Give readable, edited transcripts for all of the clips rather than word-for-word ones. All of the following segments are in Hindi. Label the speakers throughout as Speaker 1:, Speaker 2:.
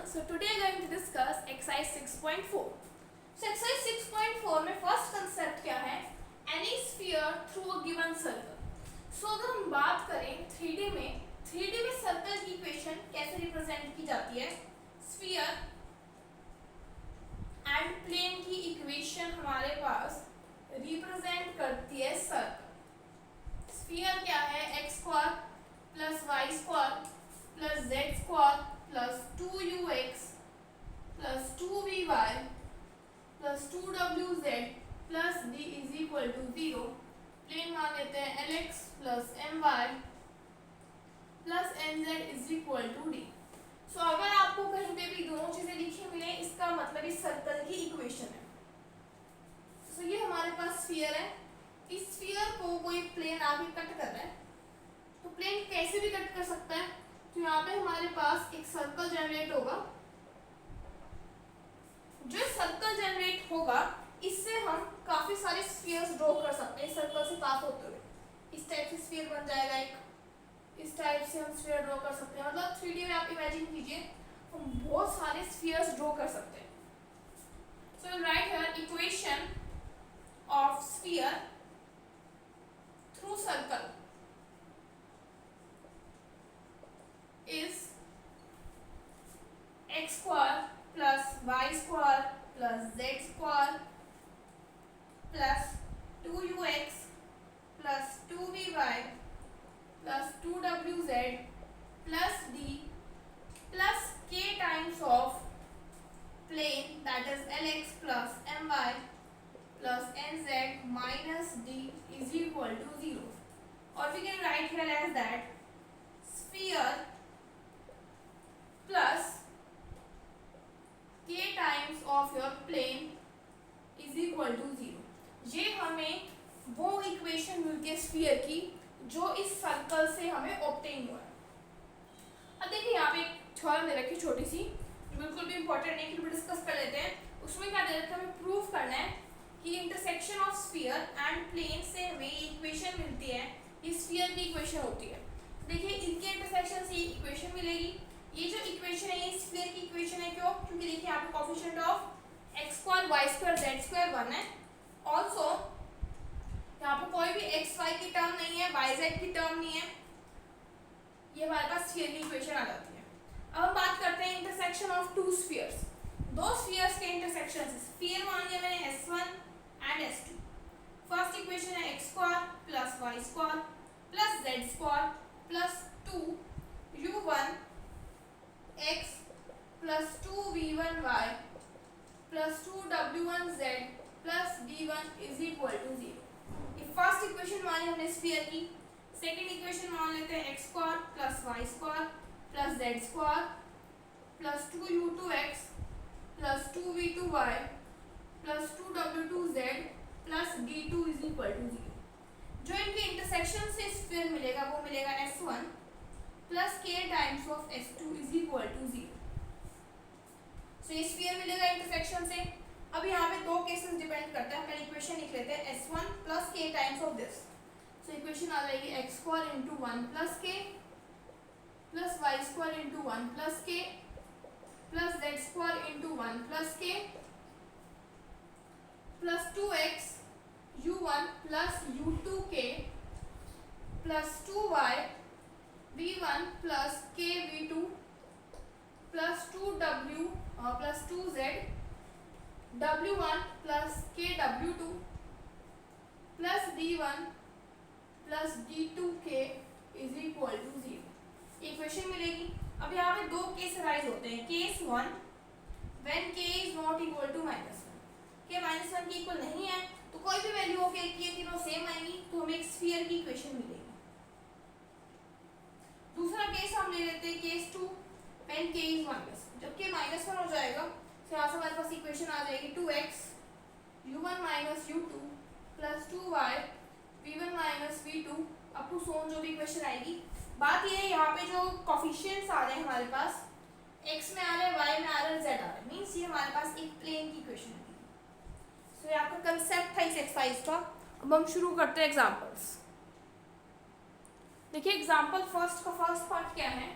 Speaker 1: So today we are going to discuss exercise 6.4. So exercise 6.4 में फर्स्ट कंसेप्ट क्या है? Any sphere through a given circle. So अगर हम बात करें 3D में सर्कल की इक्वेशन कैसे रिप्रेजेंट की जाती है? स्फीयर एंड प्लेन की इक्वेशन हमारे पास रिप्रेजेंट करती है सर्कल. स्फीयर क्या है? x square plus Y square plus Z square plus 2ux plus 2vy plus 2wz plus d is equal to 0. Plane मान लेते हैं lx plus my plus nz is equal to d. So अगर आपको कहीं पे भी दोनों चीजें लिखी मिले, इसका मतलब इस सर्कल की इक्वेशन है. सो ये हमारे पास स्फीयर है. इस स्फीयर को कोई प्लेन आगे कट कर रहा है, तो प्लेन कैसे भी कट कर सकता है. तो यहाँ पे हमारे पास एक सर्कल जनरेट होगा. जो सर्कल जनरेट होगा इससे हम काफी सारे स्फीयर्स ड्रॉ कर सकते हैं सर्कल से पास होते हुए. इस टाइप से स्फीयर बन जाएगा एक. इस टाइप से हम स्फीयर ड्रॉ कर सकते हैं. मतलब 3D में आप इमेजिन कीजिए, हम बहुत सारे स्फीयर्स ड्रॉ कर सकते हैं. So right here equation of sphere through circle is x square plus y square plus z square plus 2ux plus 2vy plus 2wz plus d plus k times of plane, that is lx plus my plus nz minus d is equal to 0. Or we can write here as that sphere plus k times of your plane is equal to 0. ये हमें वो इक्वेशन मिलती है स्फीयर की जो इस सर्कल से हमें ऑब्टेन हुआ है. अब देखिए यहाँ पे एक थ्योरम दे रखी छोटी सी, जो बिल्कुल भी इंपॉर्टेंट नहीं, फिर डिस्कस कर लेते हैं. उसमें क्या दे रखा है, हमें प्रूव करना है कि intersection of sphere and plane से हमें इक्वेशन मिलती है. ये स्फीयर की इक्वेशन होती है. देखिए इनके इंटरसेक्शन से इक्वेशन मिलेगी. ये जो इक्वेशन है ये स्फीयर की इक्वेशन है. क्यों? क्योंकि देखिए यहाँ पे coefficient of x square y square z square 1 है. ऑल्सो यहाँ पे कोई भी x y की टर्म नहीं है, y z की टर्म नहीं है. ये हमारे पास स्फीयर की इक्वेशन आ जाती है. अब हम बात करते हैं इंटरसेक्शन ऑफ टू स्फीयर्स. दो स्फीयर्स के इंटरसेक्शन से स्फीयर मान लिया मैंने S1 and S2. First equation है x square plus y square plus z square plus 2u1 x plus 2v1y plus 2w1z plus d1 is equal to 0. ये फर्स्ट इक्वेशन मानी हमने स्फीयर की. सेकंड इक्वेशन मान लेते हैं x square plus y square plus z square plus 2u2x plus 2v2y plus 2w2z plus d2 is equal to 0. जो इनके इंटरसेक्शन से स्फीयर मिलेगा वो मिलेगा S1 plus k times of S2 is equal to 0. So ये स्फीयर मिलेगा इंटरसेक्शन से. अब यहाँ पे दो केसेस डिपेंड करता है. पहले इक्वेशन लिख लेते हैं S1 plus k times of this. So equation आ जाएगी x square into 1 plus k plus y square into 1 plus k plus z square into 1 plus k plus 2x u1 plus u2k plus 2y v1 plus k v2 plus 2w plus 2z w1 plus k w2 plus d1 प्लस d2k is equal to 0. Equation मिलेगी. अब यहाँ पे दो केस राइज होते हैं. Case 1 when k is not equal to -1. k -1 की इक्वल नहीं है तो कोई भी वैल्यू हो के ये तीनों सेम आएंगी तो हमें एक स्फीयर की इक्वेशन मिलेगी. दूसरा केस हम ले लेते हैं केस 2 व्हेन k इज -1. जब k -1 हो जाएगा तो यहाँ से हमारे पास इक्वेशन आ जाएगी 2x u1 minus u2 plus 2y v1 minus v2 up to सोन जो भी इक्वेशन आएगी. बात ये है यहाँ पे जो कोफिशिएंट्स आ रहे हैं हमारे पास, x में आ रहे हैं, y में आ रहे हैं, z आ रहे हैं. मीन्स ये हमारे पास एक प्लेन की इक्वेशन है. सो ये आपका कंसेप्ट था इस एक्सरसाइज का. अब हम शुरू करते हैं एग्जांपल्स. देखिए एग्जांपल फर्स्ट का फर्स्ट पार्ट क्या है,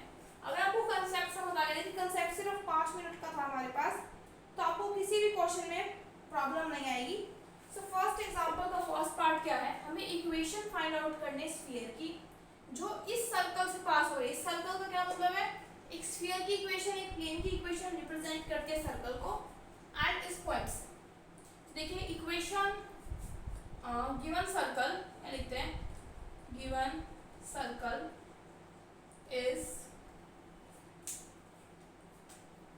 Speaker 1: अगर आपको कंसेप्ट समझ आ गया, कंसेप्ट सिर्फ 5 मिनट का था हमारे पास, तो आपको किसी भी क्वेश्चन में प्रॉब्लम नहीं आएगी। सो फर्स्ट एग्जांपल का फर्स्ट पार्ट क्या है, हमें इक्वेशन फाइंड आउट करने स्फीयर की जो इस सर्कल से पास हो रही है। इस सर्कल का क्या मतलब है, एक स्फीयर की इक्वेशन, एक प्लेन की इक्वेशन रिप्रेजेंट करते हैं सर्कल को एट इस पॉइंट्स। देखिए इक्वेशन गिवन सर्कल लिखते हैं, given circle is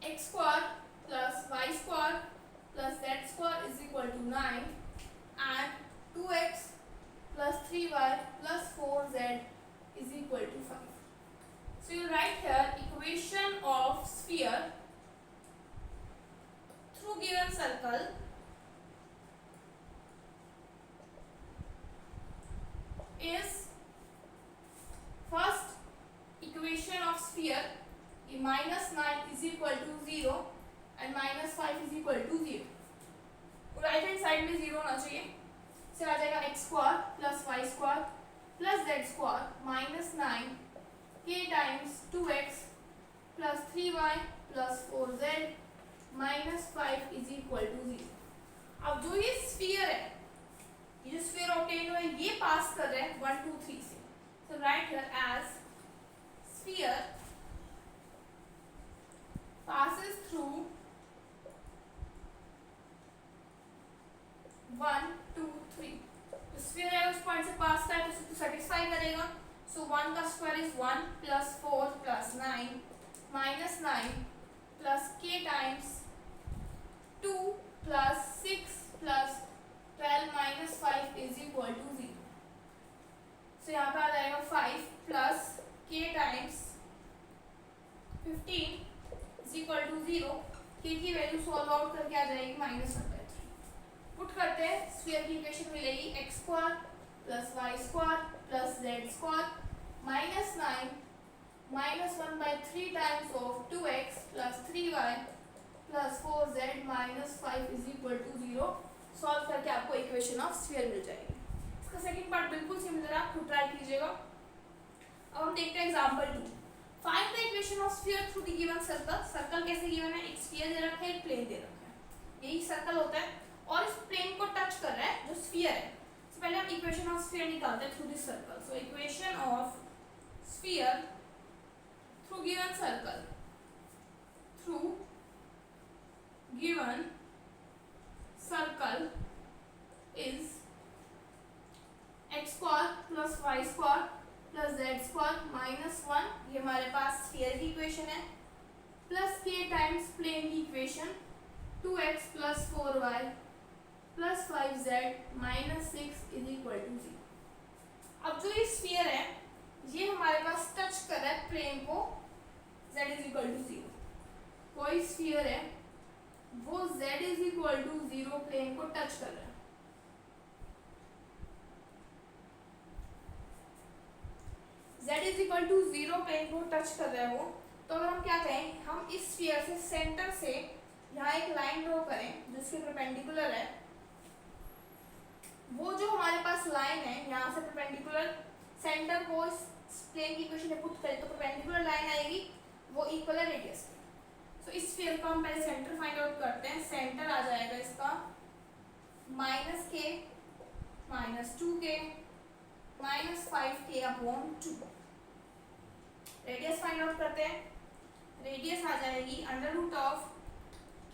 Speaker 1: x square plus y square plus z square is equal to 9 and 2x plus 3y plus 4z is equal to 5. So you write here equation of sphere through given circle is first equation of sphere minus 9 is equal to 0 and minus 5 is equal to 0. Right hand side में 0 होना चाहिए, से आ जाएगा x square plus y square plus z square minus 9 k times 2x plus 3y plus 4z minus 5 is equal to 0। अब जो ये स्फीयर है, ये जो स्फीयर ऑब्टेन हुआ है, ये पास कर रहा है 1 2 3 से। So right here as sphere passes through 1 2 3। तो स्फीयर है उस पॉइंट से पास का है तो उसको सेटिस्फाई करेगा। सो 1 का square is 1 plus 4 plus 9 minus 9 plus k times 2 plus 6 plus 12 minus 5 is equal to 0। So यहाँ पे आ जाएगा 5 plus k times 15 equal to 0। k की वैल्यू सॉल्व आउट करके आ जाएगी -1/3। पुट करते हैं, स्फीयर की इक्वेशन मिलेगी x square plus y square plus z square minus 9 minus 1/3 times of 2x plus 3y plus 4z minus 5 is equal to 0। Solve करके आपको इक्वेशन ऑफ स्फीयर मिल जाएगी। इसका सेकंड पार्ट बिल्कुल सिमिलर है, आप खुद ट्राई कीजिएगा। अब हम देखते हैं example 2। Find the equation of sphere through the given circle. Circle कैसे गिवन है, एक स्फीयर दे रखा है, एक प्लेन दे रखा है, यही सर्कल होता है और इस प्लेन को टच कर रहा है जो स्फीयर है। तो पहले हम इक्वेशन ऑफ स्फीयर निकालते हैं through this circle. So equation of sphere through given circle, through given circle is x square plus y square plus z square minus 1, ये हमारे पास स्फीयर की इक्वेशन है, प्लस k टाइम्स प्लेन की equation 2x plus 4y plus 5z minus 6 is equal to 0। अब जो ये स्फीयर है, ये हमारे पास टच कर रहा है प्लेन को z इज इक्वल टू 0। कोई स्फीयर है वो z is equal to 0 plane को टच कर रहा है। z is equal to 0 plane को टच कर रहा है वो, तो अगर हम क्या कहें, हम इस स्फीयर से सेंटर से यहाँ एक लाइन ड्रॉ करें जो इसके परपेंडिकुलर है। वो जो हमारे पास लाइन है यहाँ से परपेंडिकुलर सेंटर को इस प्लेन की इक्वेशन में पुट करें तो परपेंडिकुलर लाइन आएगी, वो इक्वल है रेडियस की। सो इस स्फीयर का हम पहले सेंटर फाइंड आउट करते हैं। सेंटर आ जाएगा इसका -k -2k -5k upon 2। Radius find out करते हैं। रेडियस आ जाएगी under root of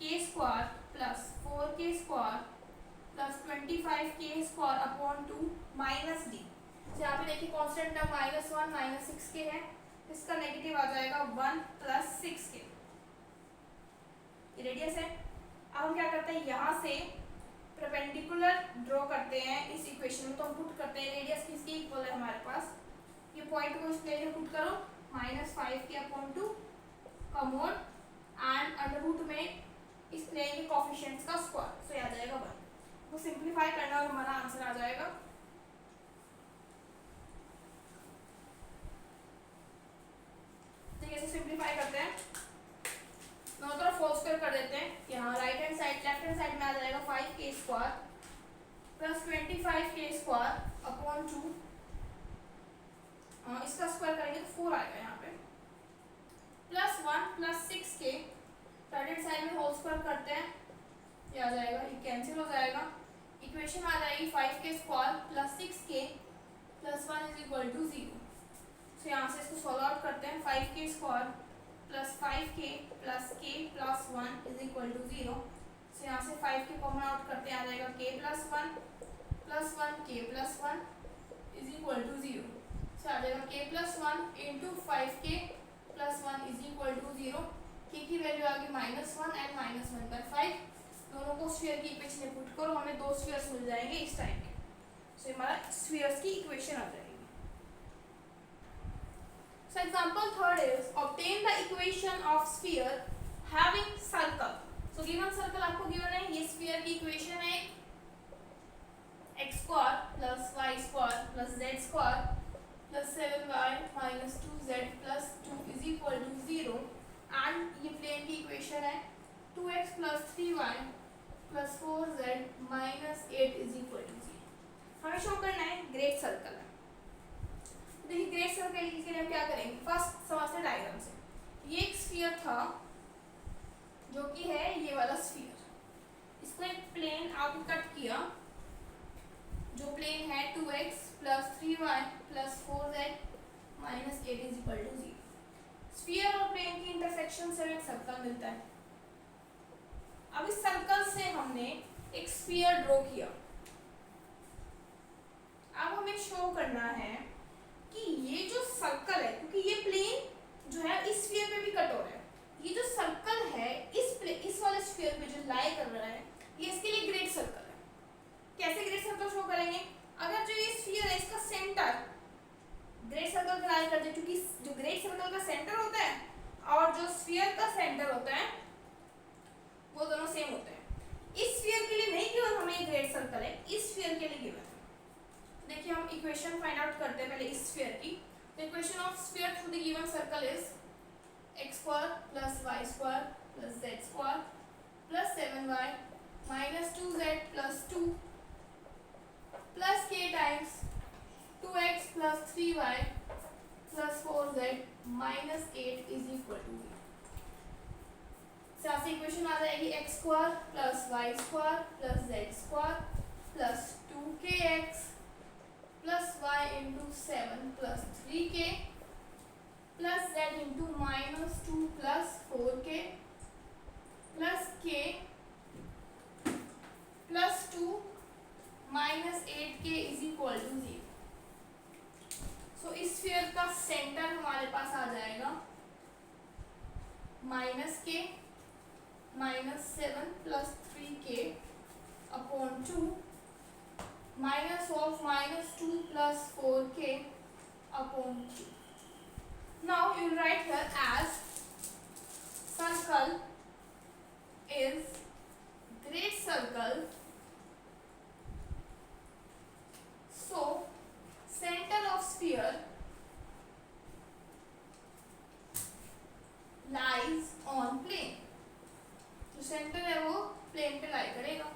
Speaker 1: k square plus 4k square plus 25k square upon 2 minus d। यहाँ पे देखिए कांस्टेंट टर्म -1 -6k है, इसका नेगेटिव आ जाएगा 1 प्लस 6k। ये रेडियस है। अब हम क्या करते हैं, यहाँ से परपेंडिकुलर ड्रॉ करते हैं इस इक्वेशन में, तो हम पुट करते हैं रेडियस किसकी इक्वल है हमारे पास, ये पॉइंट को इस प्लेन में पुट करो -5k अपॉन 2 का मोड एंड अंडर रूट में इस प्लेन के कोफिशिएंट्स का स्क्वायर, सो ये आ जाएगा 1। वो सिंप्लीफाई करना और हमारा आंसर आ जाएगा ठीक है। सिंप्लीफाई करते हैं, दोनों तरफ फोर स्क्वायर कर देते हैं। यहाँ right hand side left hand side में आ जाएगा 5k square plus 25k square upon 2, इसका स्क्वायर करेंगे तो 4 आएगा यहाँ पे plus 1 plus 6k, right hand side में होल स्क्वायर करते हैं, ये आ जाएगा, ये कैंसिल हो जाएगा, इक्वेशन आ जाएगी 5k square plus 6k plus 1 is equal to 0। So यहाँ से इसको सॉल्व आउट करते हैं, 5k square plus 5k plus k plus 1 is equal to 0। So यहाँ से 5k कॉमन आउट करते हैं, आ जाएगा k plus 1 plus 1 k plus 1 is equal to 0। So आ जाएगा k plus 1 into 5k plus 1 is equal to 0। k की वैल्यू आ गई -1 एंड -1/5। दोनों को स्फीयर की इक्वेशन में पुट करो, हमें दो स्फीयर्स मिल जाएंगे इस टाइप के। सो हमारा स्फीयर्स की इक्वेशन आ जाएगी। So example third is obtain the equation of sphere having circle. So given circle आपको गिवन है, ये स्फीयर की इक्वेशन है, x square plus y square plus z square plus 7y minus 2z plus 2 is equal to 0 and ये प्लेन की इक्वेशन है 2x plus 3y plus 4z minus 8 is equal to 0। हमें शो करना है ग्रेट सर्कल है। देखिए ग्रेट सर्कल के लिए हम क्या करेंगे, फर्स्ट समझते हैं डायग्राम से। ये एक स्फीयर था जो कि है ये वाला स्फीयर, इसको एक प्लेन आप कट किया, जो प्लेन है 2x plus 3y plus 4z minus 8 is equal to 0। Sphere और प्लेन की इंटरसेक्शन से एक सर्कल मिलता है। अब इस सर्कल से हमने एक स्फीयर ड्रॉ किया। अब हमें शो करना है कि ये जो सर्कल है, क्योंकि ये प्लेन जो है इस स्फीयर पे भी कट हो रहा है, ये जो सर्कल है इस वाले स्फीयर पे जो लाई कर रहा है, ये इसके लिए ग्रेट सर्कल है। कैसे ग्रेट सर्कल शो करेंगे, अगर जो ये स्फीयर है इसका सेंटर ग्रेट सर्कल लाई कर दे, क्योंकि जो ग्रेट सर्कल का सेंटर होता है और जो स्फीयर का सेंटर होता है वो दोनों सेम होते हैं। इस स्फीयर के लिए नहीं गिवन हमें ग्रेट सर्कल है, इस स्फीयर के लिए गिवन है। देखिए हम इक्वेशन फाइंड आउट करते हैं पहले इस स्फीयर की। The equation of sphere through the given circle is x square plus y square plus z square plus 7y minus 2z plus 2 plus k times 2x plus 3y plus 4z minus 8 is equal to 0। यहाँ से इक्वेशन आ जाएगी x square plus y square plus z square plus 2kx plus y into 7 plus 3k plus z into minus 2 plus 4k plus k plus 2 minus 8k is equal to 0। So इस स्फीयर का सेंटर हमारे पास आ जाएगा minus k minus 7 plus 3k upon 2 minus of minus 2 plus 4k upon 2। Now you write here as circle is great circle, so centre of sphere lies on plane. जो सेंटर है वो प्लेन पे लाई करेगा।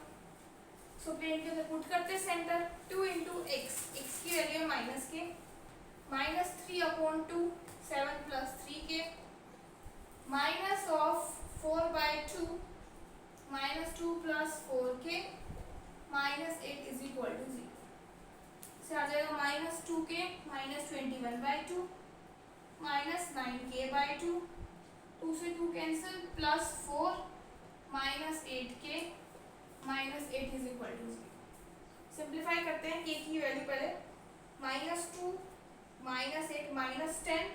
Speaker 1: सो प्लेन के अंदर पुट करते सेंटर 2 इंटू एक्स, एक्स की वैल्यू है minus k, minus 3 upon 2 7 plus 3k minus of 4/2 minus 2 plus 4k minus 8 is equal to 0। से आ जाएगा minus 2k minus 21/2 minus 9k/2, 2 से 2 cancel plus 4 minus 8k minus 8 is equal to 0। Simplify करते हैं, k की वैल्यू पहले minus 2 minus 8 minus 10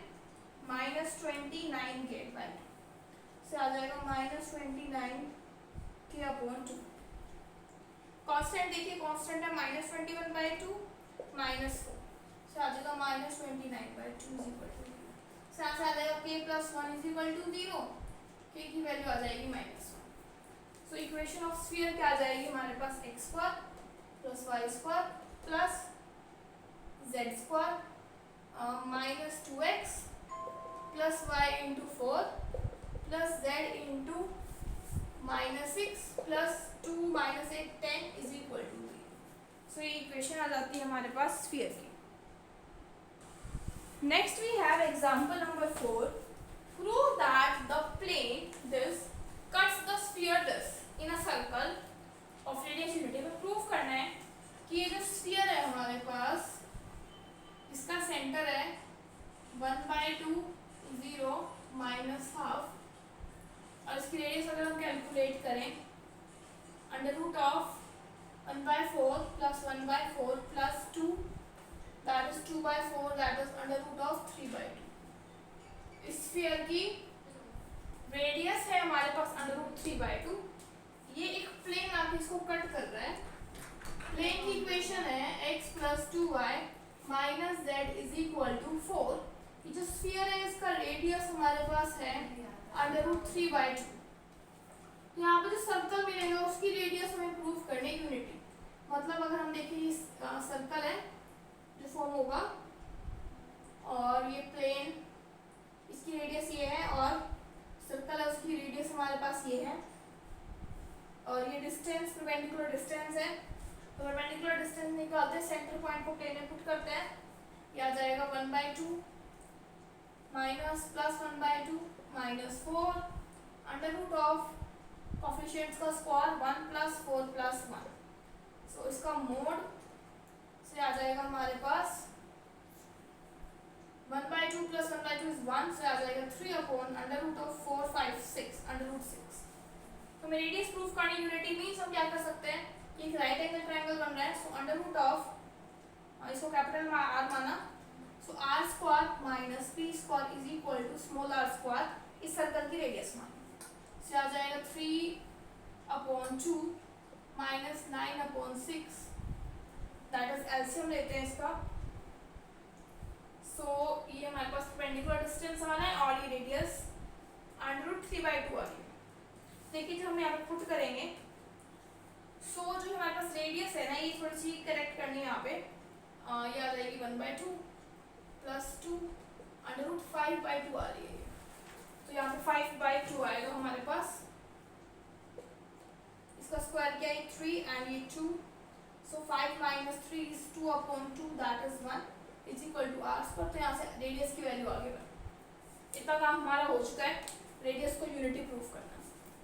Speaker 1: minus 29k/2 से आ जाएगा माइनस 29k अपॉन 2। कांस्टेंट देखिए, कांस्टेंट है माइनस 21/2 माइनस 4 से आ जाएगा माइनस 29/2 इज इक्वल टू 0। से आ जाएगा k plus 1 is equal to 0, k की वैल्यू आ जाएगी -1। सो इक्वेशन ऑफ स्फीयर क्या आ जाएगी हमारे पास, x square plus y square plus z square minus 2x plus y into 4 plus z into minus 6 plus 2 minus 8 10 is equal to 0। So ये इक्वेशन आ जाती है हमारे पास स्फीयर की। Next we have example number 4। prove that the plane this cuts the sphere this in a circle of radius unity। में प्रूफ करना है कि ये जो स्फीयर है हमारे पास, इसका सेंटर है 1/2 0 माइनस हाफ, और इसकी रेडियस अगर हम कैलकुलेट करें under root of 1/4 plus 1/4 plus 2 that is 2/4 that is under root of 3/2। इस स्फीयर की रेडियस है हमारे पास अंडर रूट 3/2। ये एक प्लेन आके इसको कट कर रहा है। प्लेन की इक्वेशन है x plus 2y minus z is equal to 4। ये जो स्फीयर है इसका रेडियस हमारे पास है अंडर रूट 3/2। यहाँ पे जो सर्कल मिलेगा उसकी रेडियस हमें प्रूफ करने यूनिटी, मतलब अगर हम देखें ये सर्कल है जो फॉर्म होगा और ये प्लेन, इसकी रेडियस ये है और सर्कल है उसकी रेडियस हमारे पास ये है, और ये डिस्टेंस परपेंडिकुलर डिस्टेंस है। तो परपेंडिकुलर डिस्टेंस निकालते हैं, सेंटर पॉइंट को प्लेन में पुट करते हैं, ये आ जाएगा 1/2 minus plus 1/2 minus 4 under root of coefficients का स्क्वायर 1 प्लस 4 प्लस 1। सो इसका मोड से आ जाएगा हमारे पास 1/2 प्लस 1/2 इज 1, से आ जाएगा 3 upon under root of 4 5 6 under root 6। तो मैं रेडियस प्रूफ करनी यूनिटी मींस हम क्या कर सकते हैं कि एक राइट एंगल ट्रायंगल बन रहा है, सो अंडर रूट ऑफ, इसको कैपिटल आर माना, so R square minus P square is equal to small R square, इस सर्कल की रेडियस मानी, से आ जाएगा 3/2 माइनस 9/6 दैट इज एलसीएम लेते हैं इसका। सो ये हमारे पास परपेंडिकुलर डिस्टेंस आ रहा है और ये रेडियस अंडर रूट 3/2 आ रही है। देखिए जब हम यहाँ पे पुट करेंगे, सो जो हमारे पास रेडियस है ना, ये थोड़ी सी करेक्ट करनी है यहाँ पे, ये आ जाएगी 1/2 प्लस 2 अंडर रूट 5/2 आ रही है। तो यहाँ पे 5/2 आएगा हमारे पास, इसका स्क्वायर क्या है 3 एंड ये 2, so 5 minus 3 is 2/2 that is 1 is equal to r square. तो यहाँ से रेडियस की वैल्यू आगे बढ़, इतना काम हमारा हो चुका है रेडियस को यूनिटी प्रूफ करना।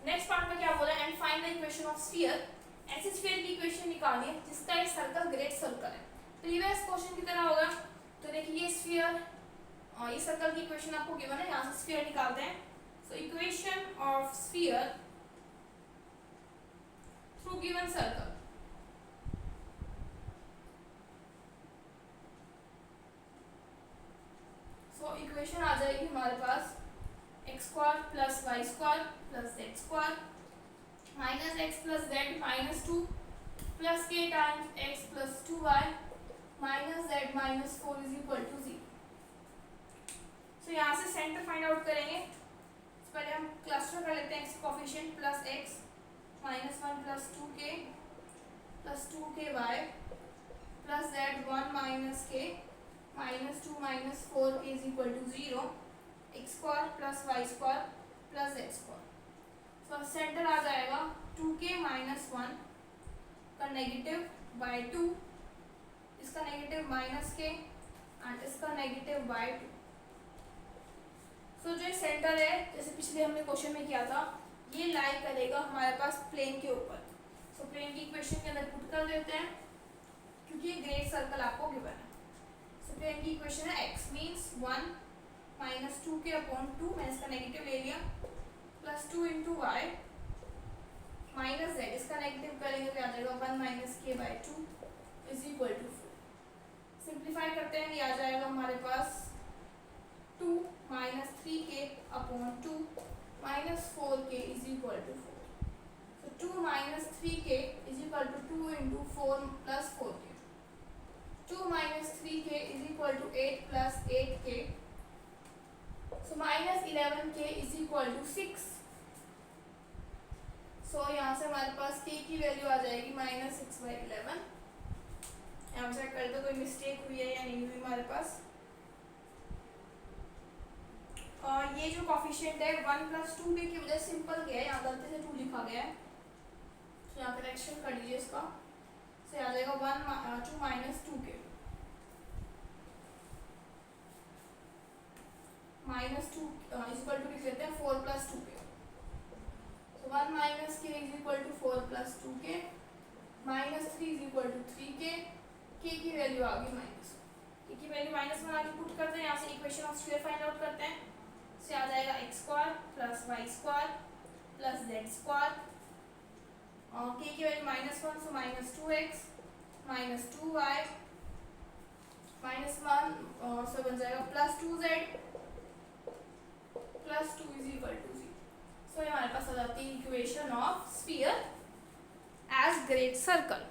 Speaker 1: नेक्स्ट पार्ट में क्या बोला, and find the equation of sphere. ऐसे स्फीयर की इक्वेशन निकालनी है जिसका एक सर्कल ग्रेट सर्कल है, प्रीवियस क्वेश्चन की तरह होगा। तो देखिए ये स्फीयर और ये सर्कल की इक्वेशन आपको गिवन है, यहाँ से स्फीयर निकालते हैं। So equation of sphere through given circle. So equation आ जाएगी हमारे पास X square plus Y square plus Z square minus X plus Z minus 2 plus K times X plus 2y minus Z minus 4 is equal to 0। So यहाँ से सेंटर फाइंड आउट करेंगे। पहले हम क्लस्टर कर लेते हैं X coefficient plus X minus 1 plus 2k plus 2ky plus Z 1 minus k minus 2 minus 4k is equal to 0, X square plus Y square plus Z square. So centre आ जाएगा 2k माइनस 1 का नेगेटिव बाय 2, इसका नेगेटिव माइनस k एंड इसका नेगेटिव बाय 2। सो जो सेंटर है जैसे पिछले हमने क्वेश्चन में किया था, ये लाई करेगा हमारे पास प्लेन के ऊपर। सो प्लेन की इक्वेशन के अंदर पुट कर देते हैं क्योंकि ये ग्रेट सर्कल आपको गिवन है। सो प्लेन की इक्वेशन है x मींस 1 माइनस 2k/2, मैंने इसका नेगेटिव ले लिया, plus 2 into y minus z, इसका नेगेटिव करेंगे तो आ जाएगा 1 minus k/2 is equal to 4। Simplify करते हैं, ये आ जाएगा हमारे पास 2 minus 3k/2 minus 4k is equal to 4। So 2 minus 3k is equal to 2 into 4 plus 4k, 2 minus 3k is equal to 8 plus 8k, so minus 11k is equal to 6। So यहाँ से हमारे पास k की वैल्यू आ जाएगी माइनस 6/11। यहाँ चेक कर दो कोई मिस्टेक हुई है या नहीं हुई हमारे पास। और ये जो कोफिशिएंट है 1 प्लस 2k की वजह से सिंपल गया है, यहाँ गलती से 2 लिखा गया है, तो यहाँ करेक्शन कर लीजिए इसका। से आ जाएगा 2 minus 2k minus two is equal to लिख लेते हैं 4 plus 2k। So 1 minus k is equal to 4 plus 2k, minus 3 is equal to 3k, k की वैल्यू आ गई माइनस, k की वैल्यू माइनस में आगे पुट करते हैं, यहाँ से equation of sphere find out करते हैं। से आ जाएगा x square plus Y square plus Z square, k की value -1 so -2x minus 2y -1 से बन जाएगा plus 2z plus 2 is equal to 0। So ये हमारे पास आ जाती है equation of sphere as great circle.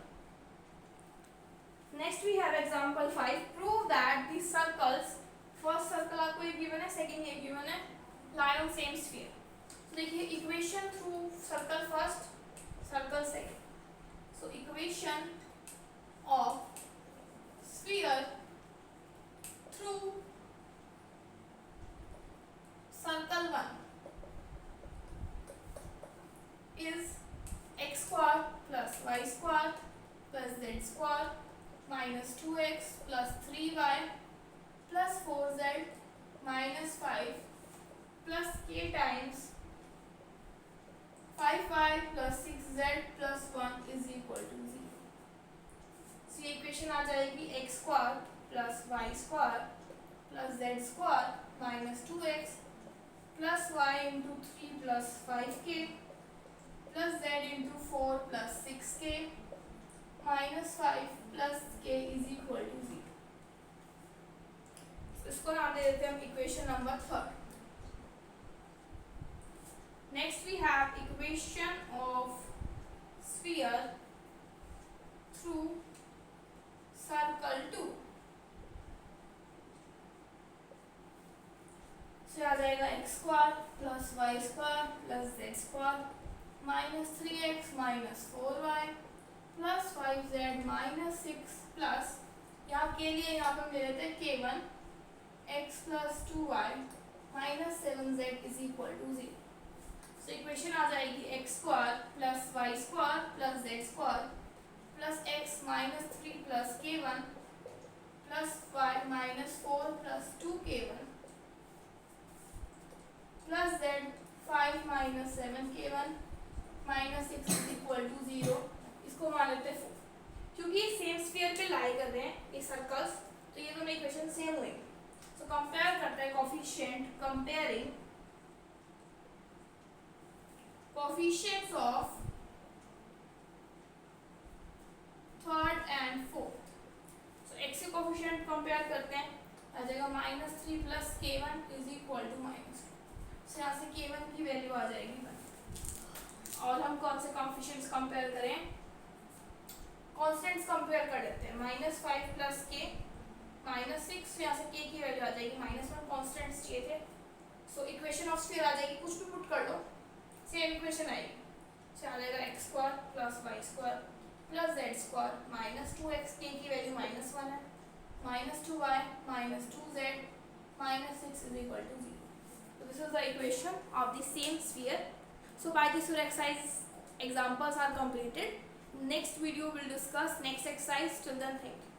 Speaker 1: Next we have example 5, prove that the circles, first circle आपको एक गिवन है, सेकंड एक गिवन है, लाई ऑन सेम स्फीयर। तो देखिए equation through circle first, circle second. So equation of sphere through circle 1 is x square plus y square plus z square minus 2x plus 3y plus 4z minus 5 plus k times 5y plus 6z plus 1 is equal to 0। So ये इक्वेशन आ जाएगी x square plus y square plus z square minus 2x plus y into 3 plus 5k plus z into 4 plus 6k minus 5 plus k is equal to 0। इसको नाम दे देते हैं हम equation number 3। Next we have equation of sphere through circle 2। से आ जाएगा x square plus Y square plus Z square minus 3x minus 4y plus 5z minus 6 plus, यहाँ के लिए यहाँ पर हम ले लेते हैं k1 x plus 2y minus 7z is equal to 0। So equation आ जाएगी X square plus Y square plus Z square plus X minus 3 plus k1 प्लस y माइनस 4 प्लस 2k1 प्लस z 5 minus 7k1 minus 6 is equal to 0। इसको मान लेते हैं 4, क्योंकि सेम स्फीयर पे लाई कर रहे हैं ये सर्कल्स, तो ये दोनों इक्वेशन सेम हुए। सो कंपेयर करते हैं coefficient, comparing coefficients of third and fourth. So x के कोफिशिएंट कंपेयर करते हैं, आ जाएगा -3 plus k1 is equal to -2। यहाँ से k1 की वैल्यू आ जाएगी 1। और हम कौन से कोफिशिएंट्स कंपेयर करें, कांस्टेंट्स कंपेयर कर लेते हैं। -5 प्लस k -6, यहाँ से k की वैल्यू आ जाएगी -1, कांस्टेंट्स चाहिए थे। सो इक्वेशन ऑफ स्फीयर आ जाएगी, कुछ भी पुट कर लो सेम इक्वेशन आएगी। से आ जाएगा x square plus Y square plus Z square minus 2x, k की वैल्यू -1 है, minus 2y minus 2z minus 6 is equal to 0। So this is the equation of the same sphere. So by this your exercise examples are completed. Next video will discuss next exercise. Till then, thank you.